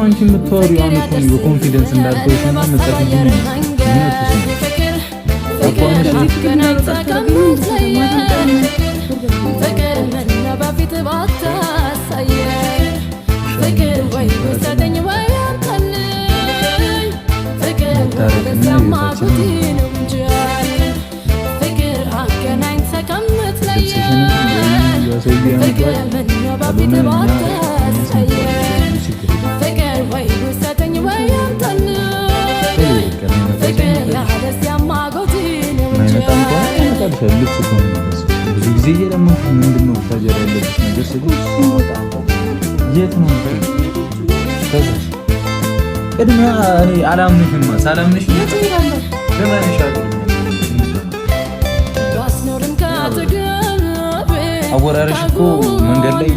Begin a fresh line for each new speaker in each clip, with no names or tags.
አንቺ የምትወሪው አሁን በኮንፊደንስ እንዳልኩሽ ነው መጣጥኝ ብዙ ጊዜ የለም ምንድነው ታጀራ ያለብሽ ነገር ስለዚህ የት ነው ከዛሽ ቅድሚያ እኔ አላምንሽም ሳላምንሽ ለማንሽ አወራረሽ እኮ መንገድ ላይ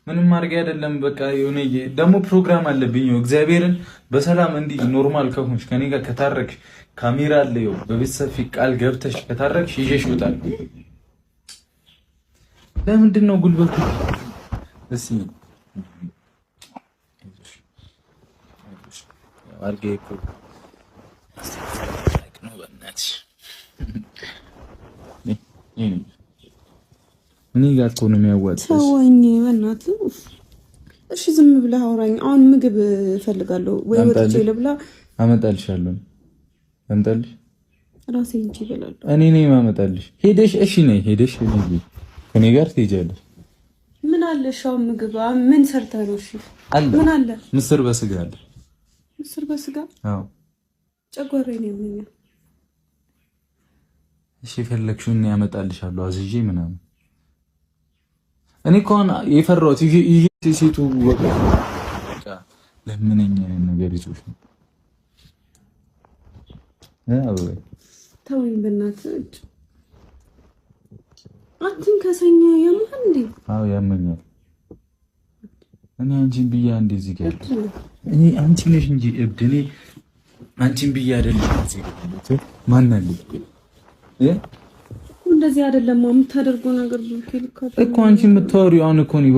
ምንም ማድረግ አይደለም። በቃ የሆነ ደግሞ ፕሮግራም አለብኝ። እግዚአብሔርን በሰላም እንዲህ ኖርማል ከሆንሽ ከኔ ጋር ከታረክሽ ካሜራ አለ ይው በቤተሰብ ፊት ቃል ገብተሽ ከታረክሽ ይዤሽ እወጣለሁ። ለምንድን ነው ጉልበቱ? እሺ አርጌ እኮ ነው በእናትሽ እኔ ጋር እኮ ነው የሚያዋጣው።
ሰውኝ በእናትህ እሺ ዝም ብለህ አውራኝ። አሁን ምግብ እፈልጋለሁ ወይ ወጥቼ ልብላ?
አመጣልሻለሁ። አመጣልሽ
ራሴ እንጂ እበላለሁ።
እኔ ነኝ ማመጣልሽ። ሄደሽ እሺ ነኝ ሄደሽ ከኔ ጋር ትሄጃለሽ።
ምን አለ ሻው ምግብ ምን ሰርተህ ነው? እሺ ምን አለ?
ምስር በስጋ አለ።
ምስር በስጋ?
አዎ
ጨጓራዬ ነው የሚያመኝ።
እሺ ፈለግሽውን ያመጣልሻለሁ አዝዤ ምናምን። እኔ እንኳን የፈራሁት ይሄ ሲቱ ወጣ ለምንኛ ነገር ይዞሽ ነው። አዎ
ተውኝ በእናትህ አትንከሰኝ። የማን እንዴ?
አዎ ያመኛል። እኔ አንቺን ብያ እንደዚህ ጋር እኔ አንቺ ነሽ እንጂ እብድ። እኔ አንቺን ብያ አይደለም እዚህ ጋር ማን አለ
እንደዚህ አይደለም የምታደርገው ነገር እኮ አንቺ
የምታወሪው አሁን እኮ ነው